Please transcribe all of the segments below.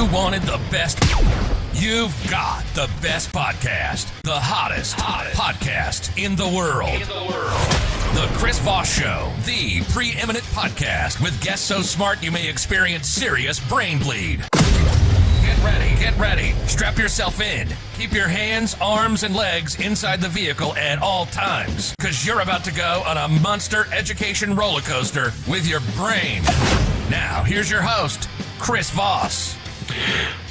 You wanted the best. You've got the best podcast. The hottest podcast in the world. The Chris Voss Show, the preeminent podcast with guests so smart you may experience serious brain bleed. Get ready. Strap yourself in. Keep your hands, arms, and legs inside the vehicle at all times, because you're about to go on a monster education roller coaster with your brain. Now, here's your host, Chris Voss.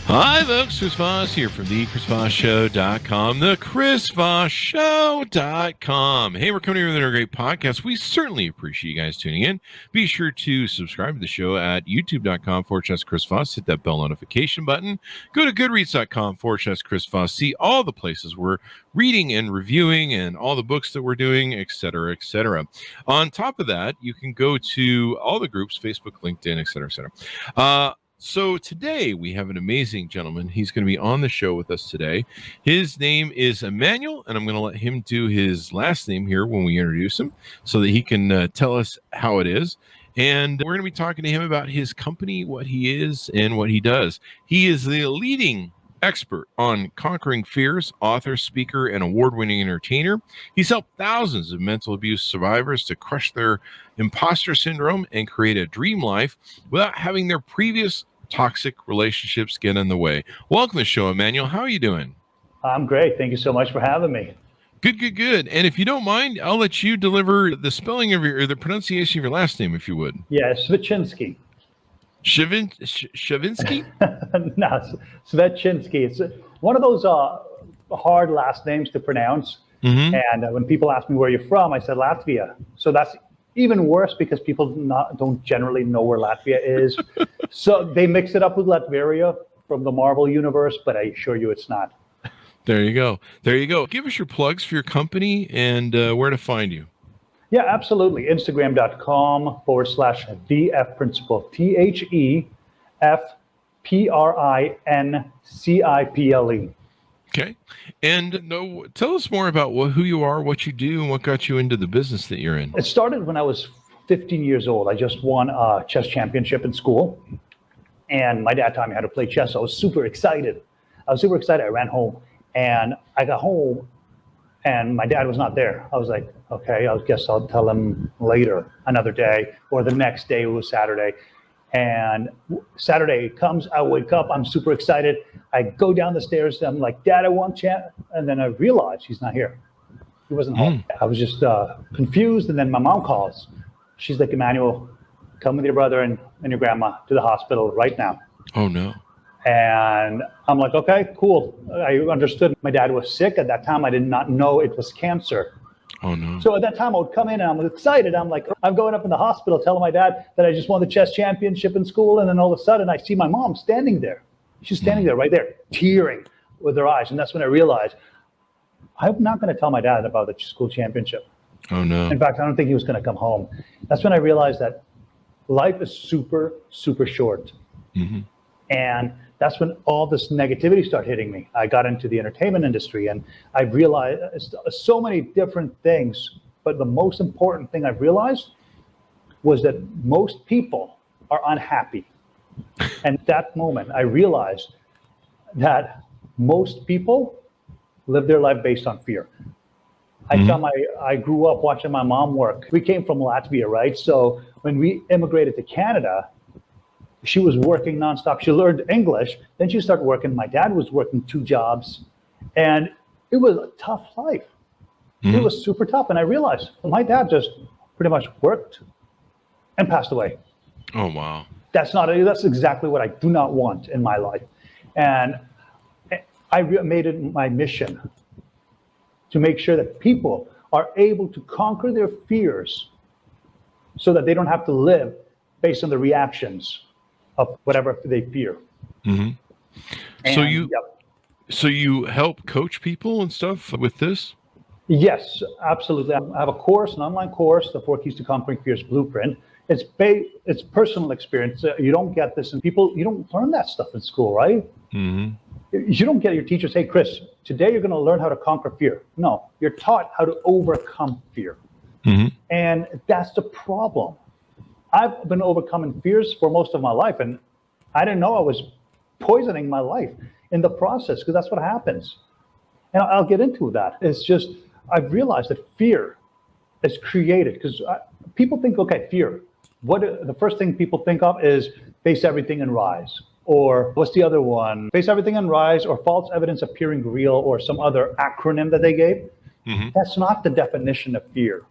Hi, folks. Chris Voss here from the ChrisVossShow.com, the ChrisVossShow.com. Hey, we're coming here with another great podcast. We certainly appreciate you guys tuning in. Be sure to subscribe to the show at youtube.com/Chris Voss. Hit that bell notification button. Go to goodreads.com/Chris Voss. See all the places we're reading and reviewing and all the books that we're doing, etc., etc. On top of that, you can go to all the groups, Facebook, LinkedIn, etc., etc. So today we have an amazing gentleman. He's going to be on the show with us today. His name is Emanuel, and I'm going to let him do his last name here when we introduce him so that he can tell us how it is. And we're going to be talking to him about his company, what he is, and what he does. He is the leading expert on conquering fears, author, speaker, and award-winning entertainer. He's helped thousands of mental abuse survivors to crush their imposter syndrome and create a dream life without having their previous toxic relationships get in the way. Welcome to the show, Emanuel. How are you doing? I'm great. Thank you so much for having me. Good. And if you don't mind, I'll let you deliver the spelling of the pronunciation of your last name, if you would. Yeah, Svechinsky. Shavinsky? No, Svechinsky. It's one of those hard last names to pronounce. Mm-hmm. And when people ask me where you're from, I said Latvia. So that's even worse because people don't generally know where Latvia is. So they mix it up with Latveria from the Marvel universe, but I assure you it's not. There you go. Give us your plugs for your company and where to find you. Yeah, absolutely. Instagram.com/TheFPrinciple. TheFPrinciple. Okay. And tell us more about who you are, what you do, and what got you into the business that you're in. It started when I was 15 years old. I just won a chess championship in school. And my dad taught me how to play chess. So I was super excited. I ran home. And I got home, and my dad was not there. I was like, okay, I guess I'll tell him later, another day, or the next day. It was Saturday. And Saturday comes, I wake up, I'm super excited. I go down the stairs, I'm like, Dad, I won champ. And then I realized he's not here. He wasn't home. I was just confused. And then my mom calls. She's like, Emanuel, come with your brother and your grandma to the hospital right now. Oh, no. And I'm like, okay, cool. I understood my dad was sick. At that time, I did not know it was cancer. Oh, no. So at that time, I would come in and I'm excited. I'm like, I'm going up in the hospital telling my dad that I just won the chess championship in school. And then all of a sudden, I see my mom standing there. She's standing there right there, tearing with her eyes. And that's when I realized I'm not going to tell my dad about the school championship. Oh, no. In fact, I don't think he was going to come home. That's when I realized that life is super, super short. Mm-hmm. And that's when all this negativity started hitting me. I got into the entertainment industry and I realized so many different things. But the most important thing I've realized was that most people are unhappy. And at that moment, I realized that most people live their life based on fear. I grew up watching my mom work. We came from Latvia, right? So when we immigrated to Canada, she was working nonstop. She learned English. Then she started working. My dad was working 2 jobs. And it was a tough life. Mm-hmm. It was super tough. And I realized my dad just pretty much worked and passed away. Oh, wow. That's exactly what I do not want in my life. And I made it my mission to make sure that people are able to conquer their fears so that they don't have to live based on the reactions of whatever they fear. Mm-hmm. So you help coach people and stuff with this? Yes, absolutely. I have a course, an online course, the 4 Keys to Conquering Fears Blueprint. It's personal experience. You don't get this, and you don't learn that stuff in school, right? Mm-hmm. You don't get your teacher say, Chris, today you're going to learn how to conquer fear. No, you're taught how to overcome fear. Mm-hmm. And that's the problem. I've been overcoming fears for most of my life, and I didn't know I was poisoning my life in the process, because that's what happens. And I'll get into that. It's just, I've realized that fear is created because people think, okay, fear. The first thing people think of is face everything and rise. Or what's the other one? Face everything and rise, or false evidence appearing real, or some other acronym that they gave. Mm-hmm. That's not the definition of fear.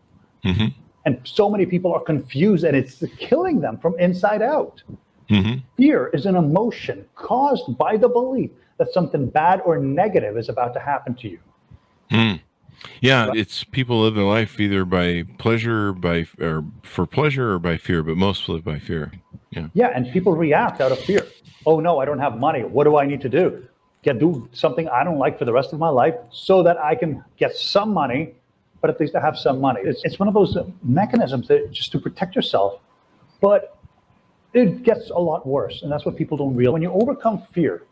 Mm-hmm. And so many people are confused, and it's killing them from inside out. Mm-hmm. Fear is an emotion caused by the belief that something bad or negative is about to happen to you. Mm. Yeah, right? It's people live their life either by pleasure, or for pleasure, or by fear, but most live by fear. Yeah, and people react out of fear. Oh no, I don't have money. What do I need to do? Do something I don't like for the rest of my life so that I can get some money, but at least I have some money. It's one of those mechanisms that just to protect yourself, but it gets a lot worse, and that's what people don't realize. When you overcome fear,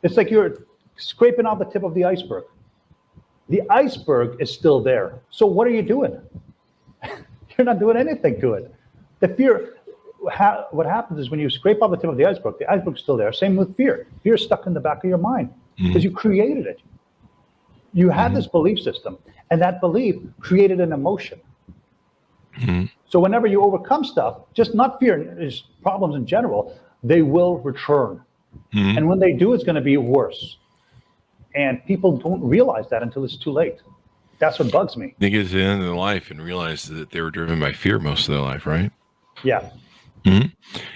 it's like you're scraping off the tip of the iceberg. The iceberg is still there. So what are you doing? You're not doing anything to it. The fear, what happens is when you scrape off the tip of the iceberg's still there. Same with fear. Fear is stuck in the back of your mind because you created it. You had this belief system, and that belief created an emotion. Mm-hmm. So whenever you overcome stuff, just not fear, just problems in general, they will return. Mm-hmm. And when they do, it's going to be worse. And people don't realize that until it's too late. That's what bugs me. They get to the end of their life and realize that they were driven by fear most of their life, right? Yeah. Mm-hmm.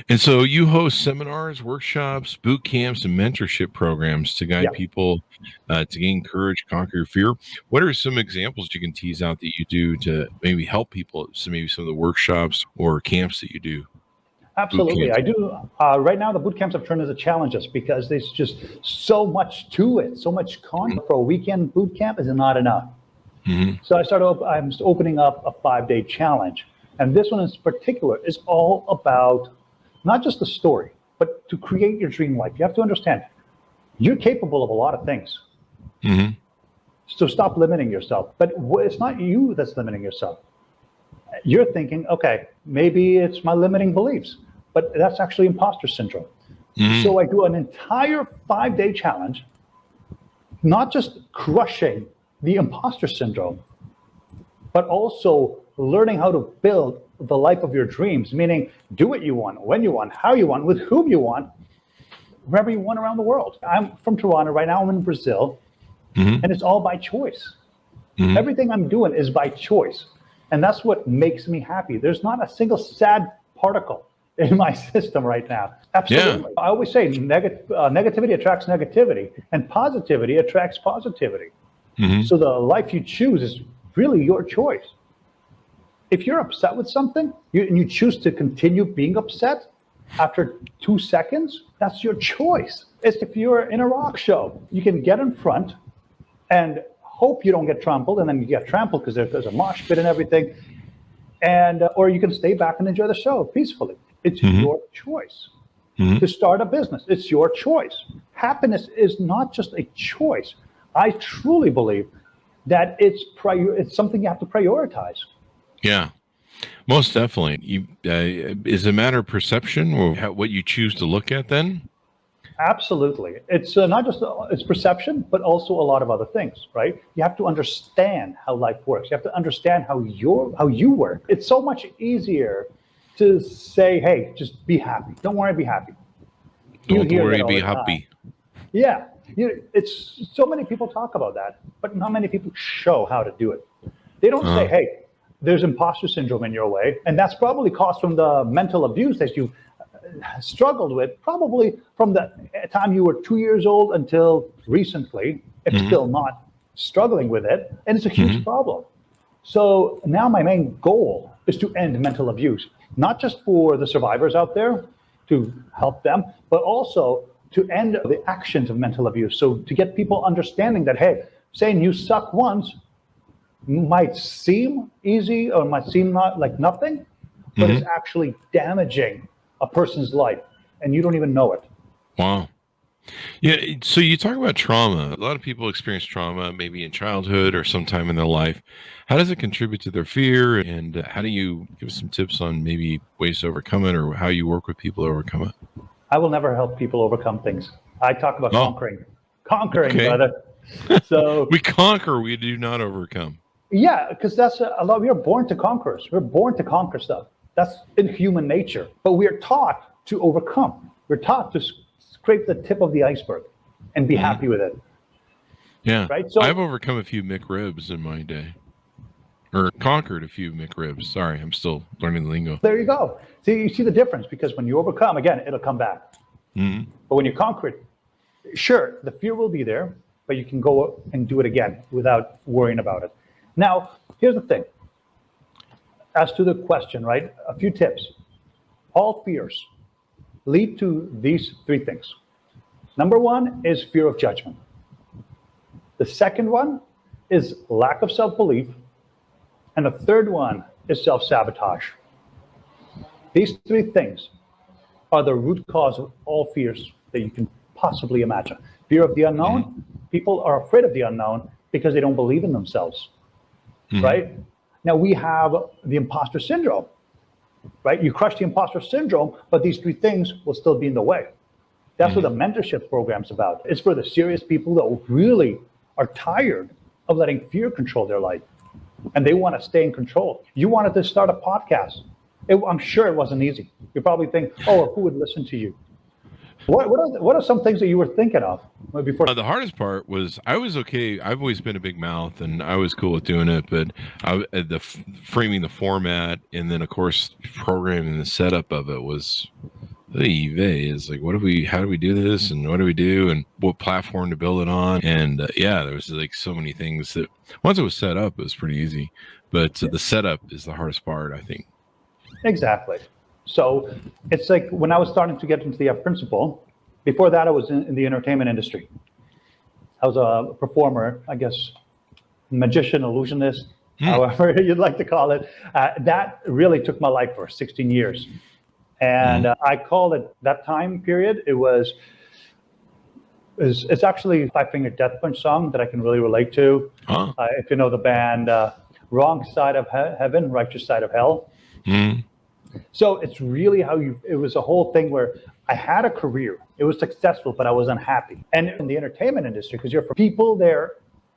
And so you host seminars, workshops, boot camps, and mentorship programs to guide people to gain courage, conquer your fear. What are some examples you can tease out that you do to maybe help people? So maybe some of the workshops or camps that you do. Absolutely. I do. Right now, the boot camps have turned into challenges because there's just so much to it, so much content. For a weekend boot camp is not enough. Mm-hmm. So I'm opening up a 5-day challenge. And this one in particular is all about not just the story, but to create your dream life. You have to understand, you're capable of a lot of things. Mm-hmm. So stop limiting yourself. But it's not you that's limiting yourself. You're thinking, okay, maybe it's my limiting beliefs, but that's actually imposter syndrome. Mm-hmm. So I do an entire 5-day challenge, not just crushing the imposter syndrome, but also learning how to build the life of your dreams, meaning do what you want, when you want, how you want, with whom you want, wherever you want around the world. I'm from Toronto right now. I'm in Brazil, and it's all by choice. Mm-hmm. Everything I'm doing is by choice. And that's what makes me happy. There's not a single sad particle in my system right now. Absolutely. Yeah. I always say negativity attracts negativity, and positivity attracts positivity. Mm-hmm. So the life you choose is really your choice. If you're upset with something and you choose to continue being upset after 2 seconds, that's your choice. It's if you're in a rock show, you can get in front and hope you don't get trampled, and then you get trampled because there's a mosh pit and everything, and or you can stay back and enjoy the show peacefully. It's your choice. To start a business, it's your choice. Happiness is not just a choice. I truly believe that it's something you have to prioritize. Yeah, most definitely. Is it a matter of perception or what you choose to look at then? Absolutely. It's not just it's perception, but also a lot of other things, right? You have to understand how life works. You have to understand how you work. It's so much easier to say, hey, just be happy. Don't worry, be happy. Don't worry, be happy. Yeah. It's so many people talk about that, but not many people show how to do it. They don't say, hey, there's imposter syndrome in your way, and that's probably caused from the mental abuse that you struggled with, probably from the time you were 2 years old until recently, if still not struggling with it, and it's a huge problem. So now my main goal is to end mental abuse, not just for the survivors out there, to help them, but also to end the actions of mental abuse. So to get people understanding that, hey, saying you suck once might seem easy or might seem not like nothing, but it's actually damaging a person's life, and you don't even know it. Wow. Yeah. So you talk about trauma. A lot of people experience trauma, maybe in childhood or sometime in their life. How does it contribute to their fear? And how do you give us some tips on maybe ways to overcome it, or how you work with people to overcome it? I will never help people overcome things. I talk about conquering, okay. brother. So we conquer, we do not overcome. Yeah, because that's a lot. We are born to conquerors. We're born to conquer stuff. That's in human nature. But we are taught to overcome. We're taught to scrape the tip of the iceberg and be happy with it. Yeah. Right. So I've overcome a few McRibs in my day, or conquered a few McRibs. Sorry, I'm still learning the lingo. There you go. See, you see the difference, because when you overcome, again, it'll come back. But when you conquer it, sure, the fear will be there, but you can go and do it again without worrying about it. Now, here's the thing. As to the question, right? A few tips. All fears lead to these three things. Number one is fear of judgment. The second one is lack of self-belief. And the third one is self-sabotage. These three things are the root cause of all fears that you can possibly imagine. Fear of the unknown. People are afraid of the unknown because they don't believe in themselves. Right? Now we have the imposter syndrome, right? You crush the imposter syndrome, but these three things will still be in the way. That's what the mentorship program's about. It's for the serious people that really are tired of letting fear control their life, and they want to stay in control. You wanted to start a podcast. I'm sure it wasn't easy. You probably think, oh, who would listen to you? What are some things that you were thinking of before? The hardest part was I was okay. I've always been a big mouth, and I was cool with doing it. But framing the format, and then of course programming the setup of it was is like, how do we do this, and what do we do, and what platform to build it on? And there was like so many things that once it was set up, it was pretty easy. But the setup is the hardest part, I think. Exactly. So it's like when I was starting to get into the principal, before that I was in the entertainment industry. I was a performer, I guess, magician, illusionist, however you'd like to call it. That really took my life for 16 years. And I call it that time period. It's actually a Five Finger Death Punch song that I can really relate to. If you know the band, Wrong Side of Heaven, Righteous Side of Hell. So it's really it was a whole thing where I had a career. It was successful, but I was unhappy. And in the entertainment industry, because people there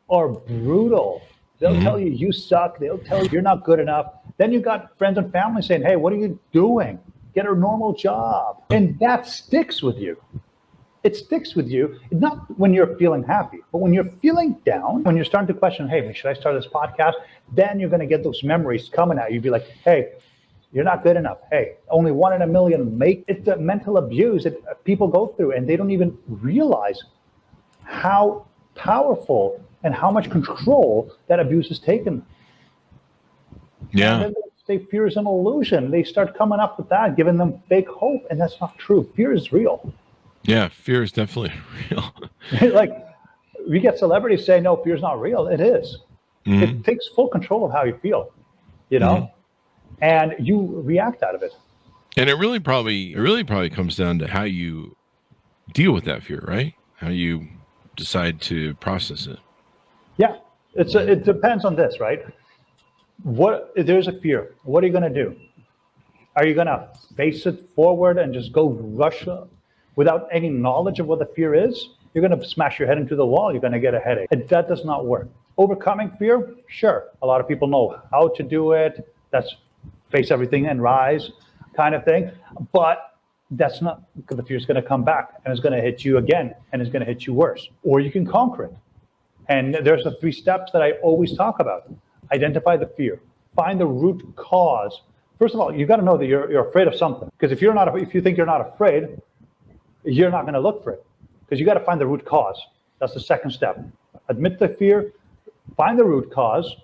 are brutal. They'll tell you, you suck. They'll tell you, you're not good enough. Then you got friends and family saying, hey, what are you doing? Get a normal job. And that sticks with you. It sticks with you, not when you're feeling happy, but when you're feeling down, when you're starting to question, hey, should I start this podcast? Then you're going to get those memories coming at you. You'd be like, hey, you're not good enough. Hey, only 1 in a million make it. It's the mental abuse that people go through, and they don't even realize how powerful and how much control that abuse has taken. Yeah. And then they say fear is an illusion. They start coming up with that, giving them fake hope, and that's not true. Fear is real. Yeah, fear is definitely real. Like, we get celebrities say, no, fear is not real. It is. It takes full control of how you feel, you know? And you react out of it. And it really probably comes down to how you deal with that fear, right? How you decide to process it. Yeah, it depends on this, right? There's a fear. What are you going to do? Are you going to face it forward and just go rush without any knowledge of what the fear is? You're going to smash your head into the wall. You're going to get a headache. And that does not work. Overcoming fear, sure. A lot of people know how to do it. That's face everything and rise kind of thing. But that's not, because the fear is going to come back and it's going to hit you again and it's going to hit you worse. Or you can conquer it. And there's the 3 steps that I always talk about. Identify the fear. Find the root cause. First of all, you got to know that you're afraid of something. Because if you think you're not afraid, you're not going to look for it. Because you got to find the root cause. That's the second step. Admit the fear, find the root cause,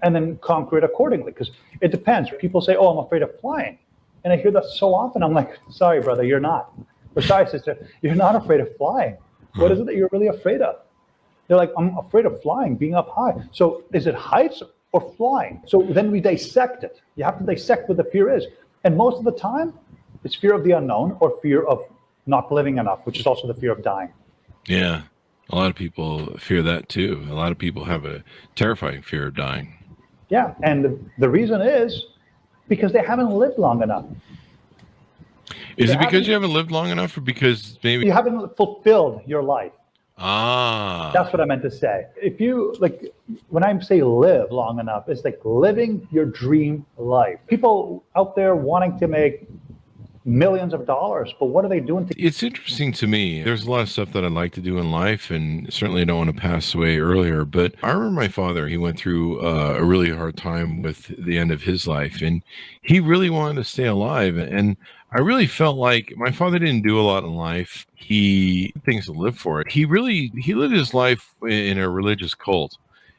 and then conquer it accordingly. Because it depends. People say, oh, I'm afraid of flying. And I hear that so often. I'm like, sorry, brother, you're not. Or sorry, sister, you're not afraid of flying. What is it that you're really afraid of? They're like, I'm afraid of flying, being up high. So is it heights or flying? So then we dissect it. You have to dissect what the fear is. And most of the time, it's fear of the unknown or fear of not living enough, which is also the fear of dying. Yeah. A lot of people fear that too. A lot of people have a terrifying fear of dying. Yeah. And the reason is because they haven't lived long enough. Is it because you haven't lived long enough, or because maybe you haven't fulfilled your life? Ah, that's what I meant to say. If you like, when I say live long enough, it's like living your dream life. People out there wanting to make millions of dollars, but what are they doing it's interesting to me. There's a lot of stuff that I'd like to do in life, and certainly I don't want to pass away earlier. But I remember my father, he went through a really hard time with the end of his life, and he really wanted to stay alive. And I really felt like my father didn't do a lot in life. He had things to live for. He lived his life in a religious cult.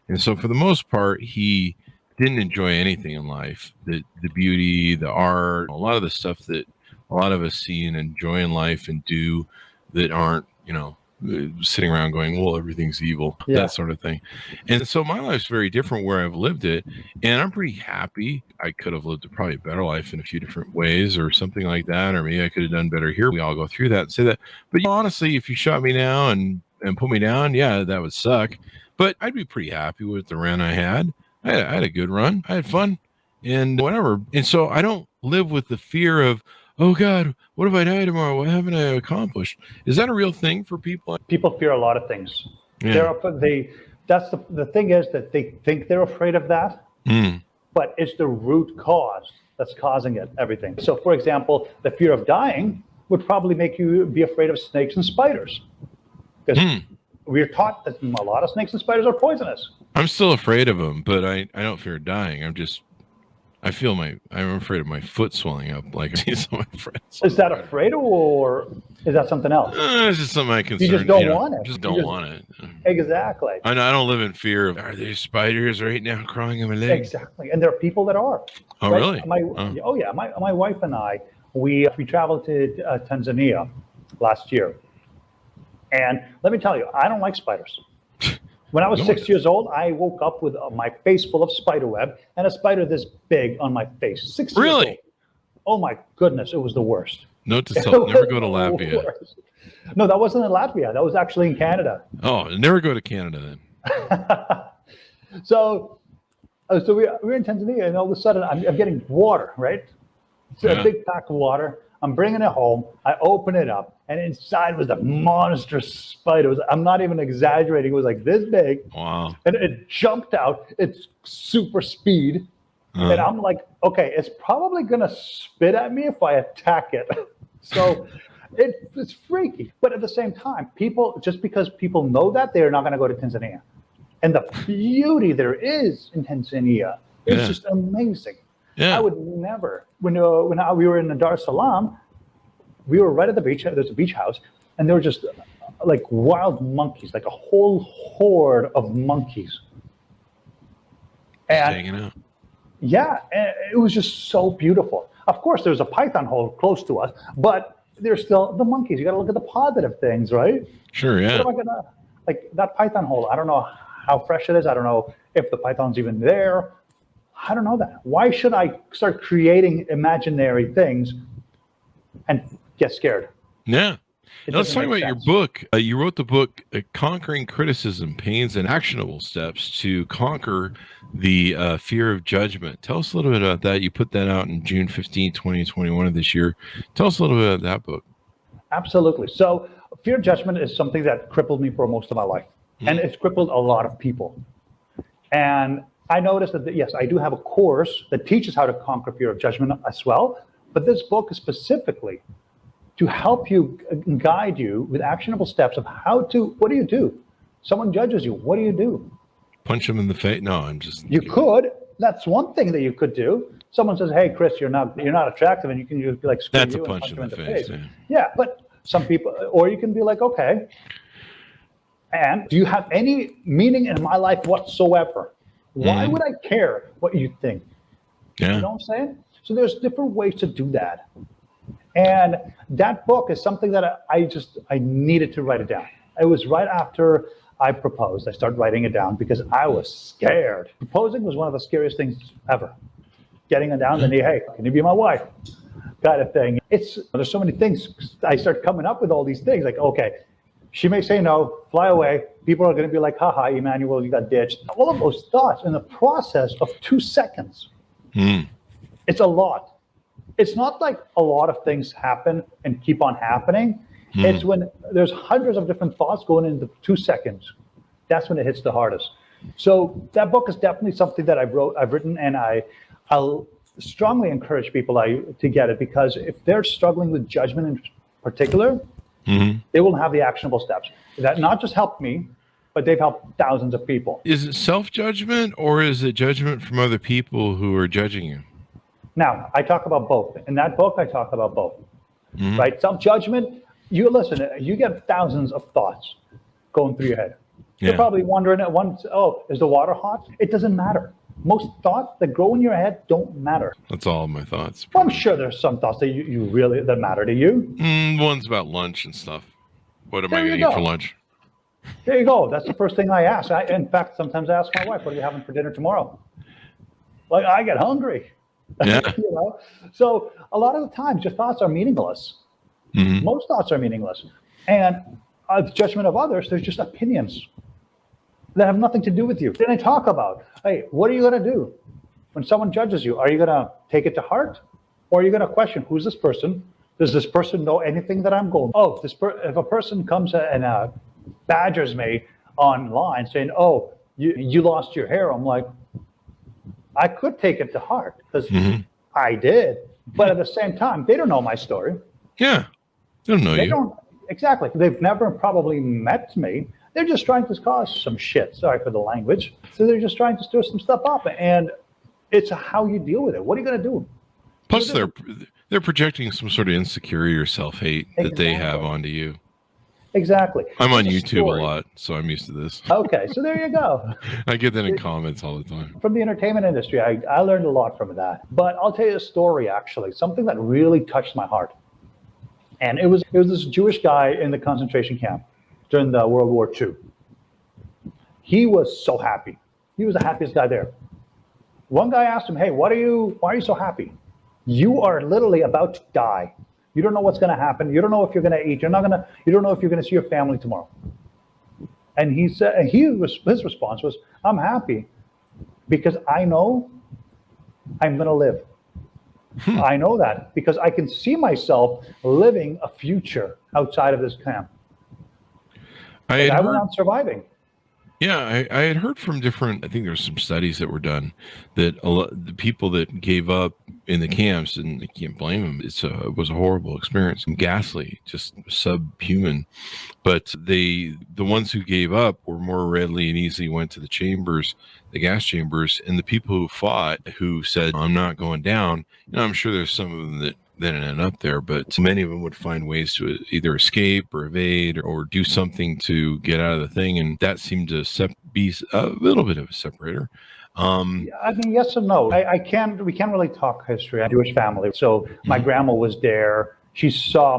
And so for the most part, he didn't enjoy anything in life. The beauty, the art, a lot of the stuff that a lot of us see and enjoy in life and do that aren't, sitting around going, well, everything's evil, that sort of thing. And so my life's very different where I've lived it, and I'm pretty happy. I could have lived a probably better life in a few different ways or something like that, or maybe I could have done better here. We all go through that and say that. But honestly, if you shot me now and put me down, yeah, that would suck. But I'd be pretty happy with the run I had. I had a good run. I had fun and whatever. And so I don't live with the fear of, oh God, what if I die tomorrow? What haven't I accomplished? Is that a real thing for people? People fear a lot of things. Yeah. That's the thing is that they think they're afraid of that, but it's the root cause that's causing it, everything. So for example, the fear of dying would probably make you be afraid of snakes and spiders. Because we're taught that a lot of snakes and spiders are poisonous. I'm still afraid of them, but I don't fear dying. I'm afraid of my foot swelling up like I see some of my friends. Is that afraid or is that something else? It's just something I concern. You just don't want it. Just don't want it. Exactly. I don't live in fear of, are there spiders right now crawling in my legs? Exactly. And there are people that are. Oh, really? Oh, yeah. My wife and I, we traveled to Tanzania last year. And let me tell you, I don't like spiders. When I was 6 years old, I woke up with my face full of spider web and a spider this big on my face. 6 years old. Really? Oh my goodness, it was the worst. Note to self, never go to Latvia. No, that wasn't in Latvia. That was actually in Canada. Oh, never go to Canada then. So we're in Tanzania, and all of a sudden I'm getting water, right? So a big pack of water. I'm bringing it home. I open it up, and inside was a monstrous spider. I'm not even exaggerating. It was like this big. Wow. And it jumped out. It's super speed. And I'm like, okay, it's probably going to spit at me if I attack it. So it's freaky. But at the same time, just because people know that, they're not going to go to Tanzania. And the beauty there is in Tanzania is just amazing. Yeah. I would never. When we were in Dar es Salaam, we were right at the beach. There's a beach house, and there were just like wild monkeys, like a whole horde of monkeys. And hanging out. Yeah, and it was just so beautiful. Of course, there's a python hole close to us, but there's still the monkeys. You got to look at the positive things, right? Sure, yeah. What am I gonna like that python hole? I don't know how fresh it is. I don't know if the python's even there. I don't know that. Why should I start creating imaginary things and get scared? Yeah. Now let's talk about your book. You wrote the book, Conquering Criticism, Pains and Actionable Steps to Conquer the Fear of Judgment. Tell us a little bit about that. You put that out in June 15, 2021 of this year. Tell us a little bit about that book. Absolutely. So fear of judgment is something that crippled me for most of my life. And it's crippled a lot of people. And I noticed that, yes, I do have a course that teaches how to conquer fear of judgment as well. But this book is specifically to help you, guide you with actionable steps of what do you do? Someone judges you. What do you do? Punch them in the face? No, I'm just. You could. That's one thing that you could do. Someone says, "Hey, Chris, you're not attractive," and you can just be like, "Screw That's you," a punch in the face. Yeah, but some people, or you can be like, "Okay, and do you have any meaning in my life whatsoever? Why would I care what you think?" Yeah. You know what I'm saying? So there's different ways to do that. And that book is something that I needed to write it down. It was right after I proposed. I started writing it down because I was scared. Proposing was one of the scariest things ever. Getting it down, then hey, can you be my wife? Kind of thing. There's so many things. I start coming up with all these things like, okay, she may say no, fly away. People are going to be like, haha, Emanuel, you got ditched. All of those thoughts in the process of 2 seconds. It's a lot. It's not like a lot of things happen and keep on happening. It's when there's hundreds of different thoughts going into 2 seconds. That's when it hits the hardest. So that book is definitely something that I've written, and I'll strongly encourage people to get it, because if they're struggling with judgment in particular, they will have the actionable steps that not just helped me, but they've helped thousands of people. Is it self-judgment, or is it judgment from other people who are judging you? Now, I talk about both. In that book, I talk about both. Right? Self-judgment, you get thousands of thoughts going through your head. You're probably wondering at once, is the water hot? It doesn't matter. Most thoughts that grow in your head don't matter. That's all of my thoughts. Well, I'm sure there's some thoughts that you really that matter to you. One's about lunch and stuff. What am I going to eat for lunch? There you go. That's the first thing I ask. In fact, sometimes I ask my wife, what are you having for dinner tomorrow? Like, I get hungry. Yeah. So a lot of the times your thoughts are meaningless. Most thoughts are meaningless. And the judgment of others, there's just opinions that have nothing to do with you. Then I talk about, hey, what are you going to do when someone judges you? Are you going to take it to heart? Or are you going to question, who's this person? Does this person know anything that I'm going? If a person comes and badgers me online saying, you lost your hair, I'm like, I could take it to heart, because I did. But at the same time, they don't know my story. Yeah. They don't know you. Don't. Exactly. They've never probably met me. They're just trying to cause some shit. Sorry for the language. So they're just trying to stir some stuff up. And it's how you deal with it. What are you going to do? Plus, they're projecting some sort of insecurity or self-hate that they have onto you. Exactly. I'm on YouTube a lot, so I'm used to this. Okay, so there you go. I get that in comments all the time. From the entertainment industry, I learned a lot from that. But I'll tell you a story, actually, something that really touched my heart. And it was this Jewish guy in the concentration camp during the World War II. He was so happy. He was the happiest guy there. One guy asked him, hey, why are you so happy? You are literally about to die. You don't know what's going to happen. You don't know if you're going to eat. You don't know if you're going to see your family tomorrow. And he said, his response was, I'm happy because I know I'm going to live. I know that because I can see myself living a future outside of this camp. I went on surviving. Yeah, I had heard from different, I think there were some studies that were done that the people that gave up in the camps, and I can't blame them, it was a horrible experience, ghastly, just subhuman. But the ones who gave up were more readily and easily went to the chambers, the gas chambers, and the people who fought, who said, I'm not going down, I'm sure there's some of them that ended up there, but many of them would find ways to either escape or evade or do something to get out of the thing, and that seemed to be a little bit of a separator. I mean, yes and no. We can't really talk history. I'm a Jewish family, so my grandma was there. She saw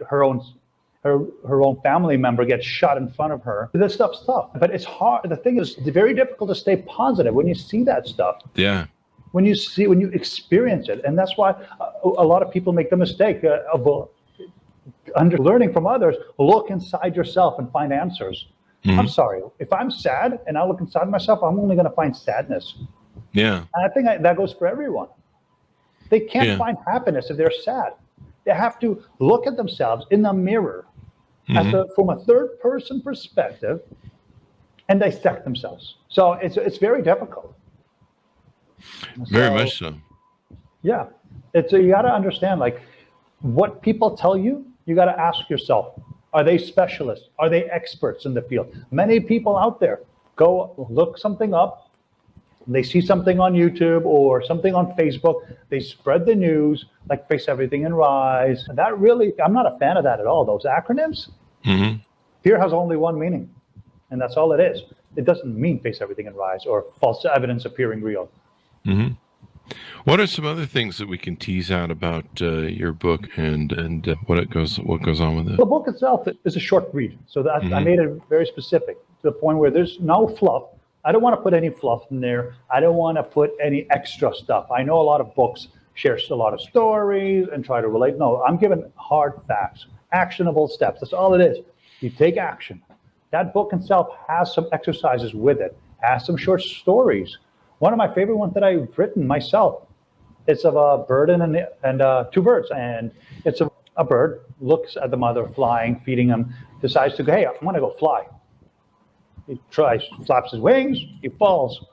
her own family member get shot in front of her. This stuff's tough, but it's hard. The thing is, it's very difficult to stay positive when you see that stuff. Yeah. When you experience it. And that's why a lot of people make the mistake of learning from others. Look inside yourself and find answers. I'm sorry. If I'm sad and I look inside myself, I'm only going to find sadness. Yeah. And I think that goes for everyone. They can't find happiness if they're sad. They have to look at themselves in the mirror from a third person perspective and dissect themselves. So it's very difficult. Very much so. Yeah. You got to understand, what people tell you, you got to ask yourself, are they specialists? Are they experts in the field? Many people out there go look something up. They see something on YouTube or something on Facebook. They spread the news, like Face Everything and Rise. That really, I'm not a fan of that at all. Those acronyms, fear has only one meaning, and that's all it is. It doesn't mean Face Everything and Rise or false evidence appearing real. What are some other things that we can tease out about your book and what goes on with it? The book itself is a short read, so that I made it very specific to the point where there's no fluff. I don't want to put any fluff in there. I don't want to put any extra stuff. I know a lot of books share a lot of stories and try to relate. No, I'm giving hard facts, actionable steps. That's all it is. You take action. That book itself has some exercises with it, has some short stories. One of my favorite ones that I've written myself It's of a bird and two birds. And it's a bird looks at the mother flying, feeding him, decides to go, hey, I want to go fly. He tries, flaps his wings, he falls.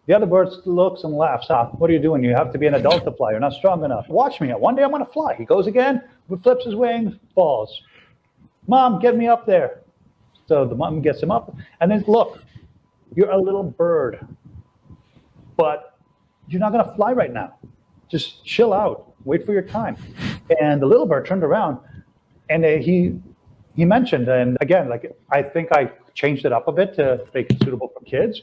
The other bird looks and laughs. What are you doing? You have to be an adult to fly. You're not strong enough. Watch me. One day I'm going to fly. He goes again, flips his wings, falls. Mom, get me up there. So the mom gets him up. And then, look, you're a little bird, but you're not going to fly right now. Just chill out. Wait for your time. And the little bird turned around, and he mentioned, and again, like I think I changed it up a bit to make it suitable for kids.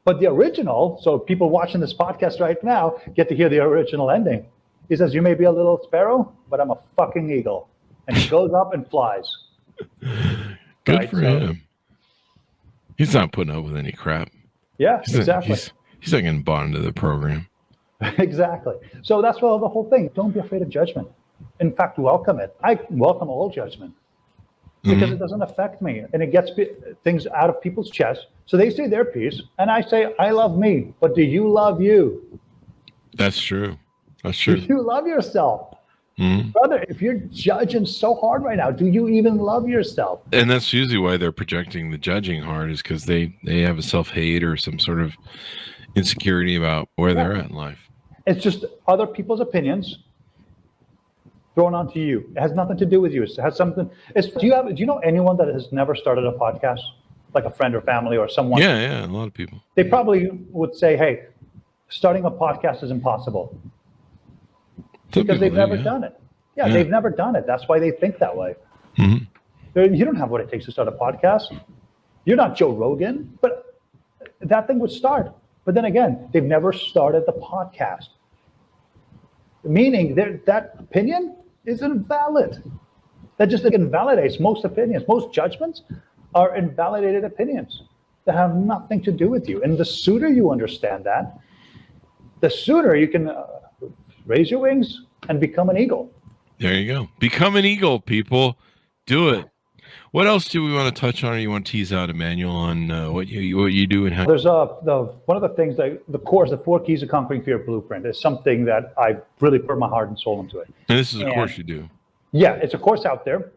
But the original, so people watching this podcast right now get to hear the original ending. He says, you may be a little sparrow, but I'm a fucking eagle. And he goes up and flies. Good for him. He's not putting up with any crap. Yeah, exactly. He's not getting bought into the program. Exactly. So that's the whole thing. Don't be afraid of judgment. In fact, welcome it. I welcome all judgment because it doesn't affect me, and it gets things out of people's chests. So they say their piece, and I say, I love me, but do you love you? That's true. That's true. Do you love yourself? Brother, if you're judging so hard right now, do you even love yourself? And that's usually why they're projecting the judging hard, is because they have a self-hate or some sort of insecurity about where they're at in life. It's just other people's opinions thrown onto you. It has nothing to do with you. It has something. Do you know anyone that has never started a podcast, like a friend or family or someone? Yeah, a lot of people. They probably would say, "Hey, starting a podcast is impossible," because they've never done it. Yeah, they've never done it. That's why they think that way. You don't have what it takes to start a podcast. You're not Joe Rogan, but that thing would start. But then again, they've never started the podcast. Meaning that opinion is invalid. That just invalidates most opinions. Most judgments are invalidated opinions that have nothing to do with you. And the sooner you understand that, the sooner you can raise your wings and become an eagle. There you go. Become an eagle, people. Do it. What else do we want to touch on, or you want to tease out, Emanuel, on what you do and how? There's one of the things that the course, the 4 Keys of Conquering Fear Blueprint, is something that I really put my heart and soul into it. And this is a course you do. Yeah, it's a course out there.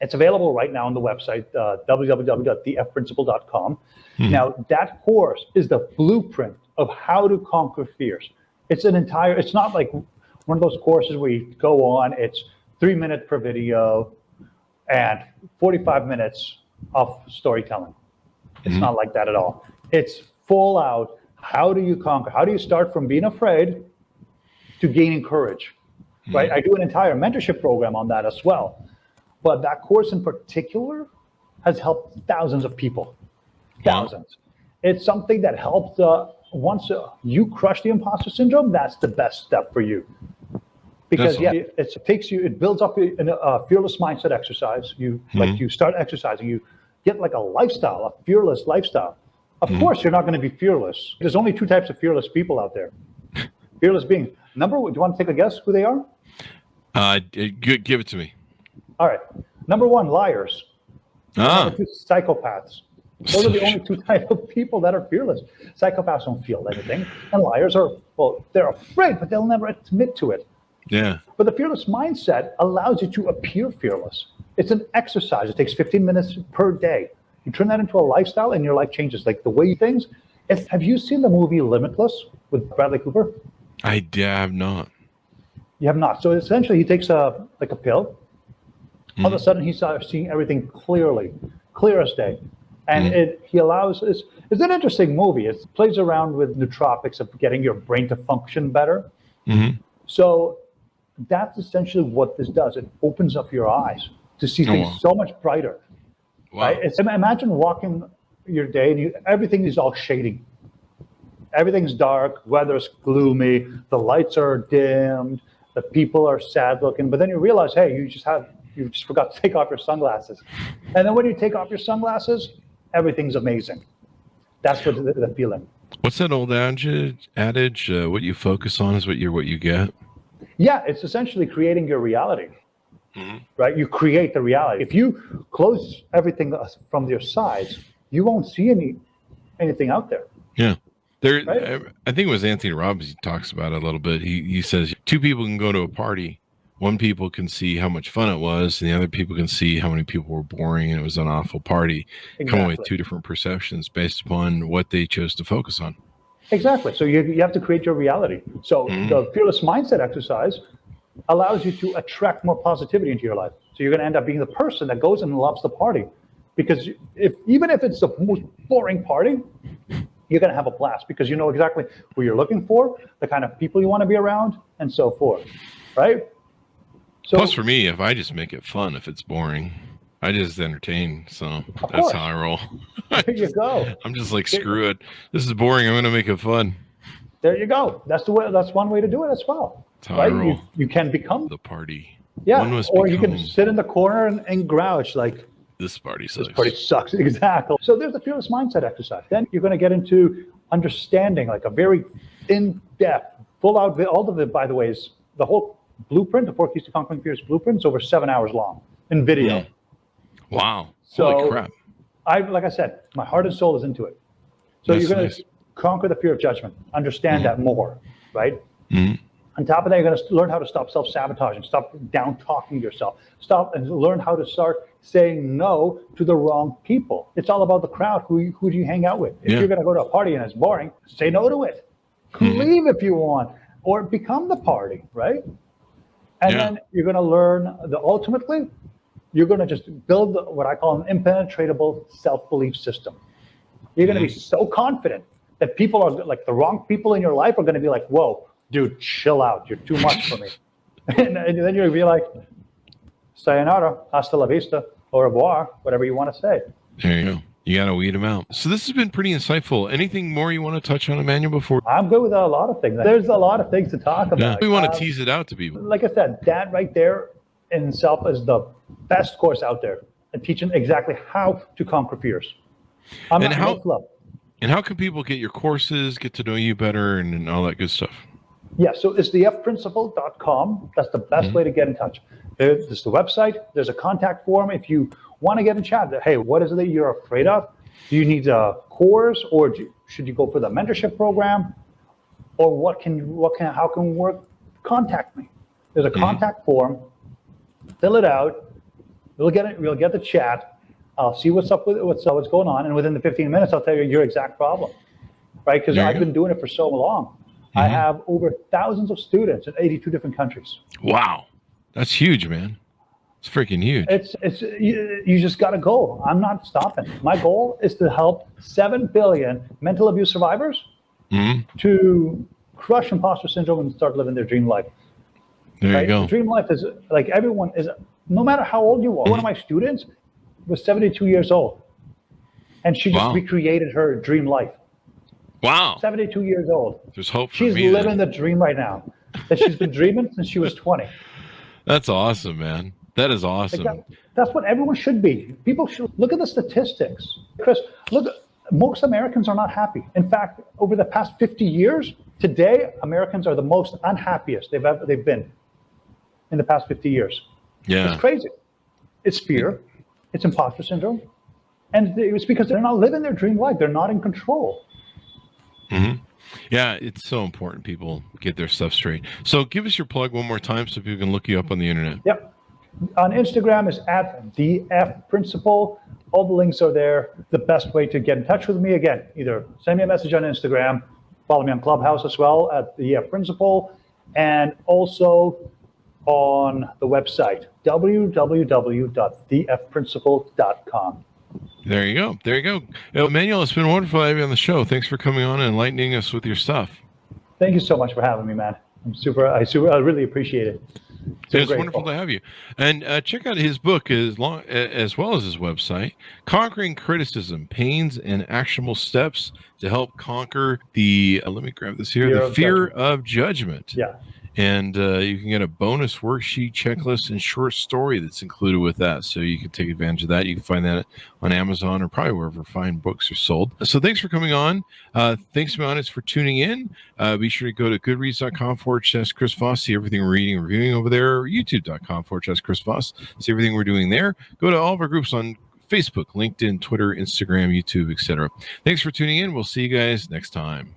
It's available right now on the website, www.thefprinciple.com. Now, that course is the blueprint of how to conquer fears. It's not like one of those courses where you go on, it's 3 minutes per video and 45 minutes of storytelling. It's not like that at all. It's full out. How do you conquer? How do you start from being afraid to gaining courage? Right? I do an entire mentorship program on that as well. But that course in particular has helped thousands of people. Thousands. It's something that helps once you crush the imposter syndrome, that's the best step for you. Because it builds up a fearless mindset exercise. You start exercising, you get like a lifestyle, a fearless lifestyle. Of course, you're not going to be fearless. There's only 2 types of fearless people out there. Fearless beings. Do you want to take a guess who they are? Give it to me. All right. Number 1, liars. Number 2, psychopaths. Those are the only 2 types of people that are fearless. Psychopaths don't feel anything, and liars they're afraid, but they'll never admit to it. Yeah. But the fearless mindset allows you to appear fearless. It's an exercise. It takes 15 minutes per day. You turn that into a lifestyle and your life changes. Like the way you things. Have you seen the movie Limitless with Bradley Cooper? I have not. You have not. So essentially he takes a pill. All of a sudden he starts seeing everything clearly, clear as day. And it's an interesting movie. It plays around with nootropics of getting your brain to function better. So that's essentially what this does. It opens up your eyes to see things so much brighter. Wow. Right? Imagine walking your day and everything is all shady. Everything's dark, weather's gloomy, the lights are dimmed, the people are sad looking, but then you realize, hey, you just forgot to take off your sunglasses. And then when you take off your sunglasses, everything's amazing. That's what the feeling. What's that old adage? What you focus on is what you get. Yeah, it's essentially creating your reality, right? You create the reality. If you close everything from your sides, you won't see anything out there. Yeah. There, Right? I think it was Anthony Robbins. He talks about it a little bit. He says two people can go to a party. One people can see how much fun it was, and the other people can see how many people were boring and it was an awful party. Exactly. Come away with two different perceptions based upon what they chose to focus on. Exactly. So you have to create your reality. So the fearless mindset exercise allows you to attract more positivity into your life. So you're going to end up being the person that goes and loves the party. Because even if it's the most boring party, you're going to have a blast because you know exactly who you're looking for, the kind of people you want to be around, and so forth. Right? So, plus, for me, if I just make it fun, if it's boring, I just entertain. So that's how I roll. There you go. I'm just like, screw it. This is boring. I'm going to make it fun. There you go. That's one way to do it as well. That's how I roll. You can become the party. Yeah. Or you can sit in the corner and grouch like, this party sucks. This party sucks. Exactly. So there's the fearless mindset exercise. Then you're going to get into understanding, like a very in-depth, full-out. All of it, by the way, is the whole blueprint, the 4 Keys to Conquering Fears blueprint, is over 7 hours long in video. Wow. So holy crap. Like I said, my heart and soul is into it. So you're going to conquer the fear of judgment, understand that more, right? On top of that, you're going to learn how to stop self-sabotaging, stop down-talking yourself, stop and learn how to start saying no to the wrong people. It's all about the crowd. Who do you hang out with? If you're going to go to a party and it's boring, say no to it. Leave if you want, or become the party, right? And then you're going to learn ultimately, you're going to just build what I call an impenetrable self-belief system. You're going to be so confident that people are like the wrong people in your life are going to be like, whoa, dude, chill out. You're too much for me. and then you'll be like, sayonara, hasta la vista, au revoir, whatever you want to say. There you go. You got to weed them out. So this has been pretty insightful. Anything more you want to touch on, Emanuel, before? I'm good with a lot of things. There's a lot of things to talk about. Yeah. We want to tease it out to people. Like I said, that right there in itself is the best course out there and teaching exactly how to conquer fears. And how can people get your courses, get to know you better, and all that good stuff? Yeah, so it's thefprinciple.com. That's the best way to get in touch. There's the website. There's a contact form if you want to get in chat. Hey, what is it that you're afraid of? Do you need a course, or should you go for the mentorship program, or how can we work? Contact me. There's a contact form. Fill it out. We'll get the chat. I'll see what's up with what's going on, and within the 15 minutes, I'll tell you your exact problem, right? Because I've been doing it for so long. I have over thousands of students in 82 different countries. Wow, that's huge, man. It's freaking huge. You just got to go. I'm not stopping. My goal is to help 7 billion mental abuse survivors to crush imposter syndrome and start living their dream life. There you go. The dream life is like everyone is, no matter how old you are. One of my students was 72 years old, and she just recreated her dream life. Wow. 72 years old. There's hope for She's me. She's living the dream right now that she's been dreaming since she was 20. That's awesome, man. That is awesome. That's what everyone should be. People should look at the statistics. Chris, look, most Americans are not happy. In fact, over the past 50 years, today, Americans are the most unhappiest they've been in the past 50 years. Yeah. It's crazy. It's fear. It's imposter syndrome. And it's because they're not living their dream life. They're not in control. Yeah, it's so important people get their stuff straight. So give us your plug one more time so people can look you up on the internet. Yep. On Instagram is @thefprinciple. All the links are there. The best way to get in touch with me, again, either send me a message on Instagram, follow me on Clubhouse as well @thefprinciple, and also on the website, www.thefprinciple.com. There you go. There you go. Emanuel, it's been wonderful having you on the show. Thanks for coming on and enlightening us with your stuff. Thank you so much for having me, man. I really appreciate it. It's wonderful to have you. And check out his book as well as his website, Conquering Criticism, Pains and Actionable Steps to Help Conquer the, let me grab this here, the fear of judgment. Yeah. And you can get a bonus worksheet, checklist, and short story that's included with that. So you can take advantage of that. You can find that on Amazon or probably wherever fine books are sold. So thanks for coming on. Thanks, Emanuel, for tuning in. Be sure to go to goodreads.com/Chris Voss. See everything we're reading and reviewing over there. Or youtube.com/Chris Voss. See everything we're doing there. Go to all of our groups on Facebook, LinkedIn, Twitter, Instagram, YouTube, etc. Thanks for tuning in. We'll see you guys next time.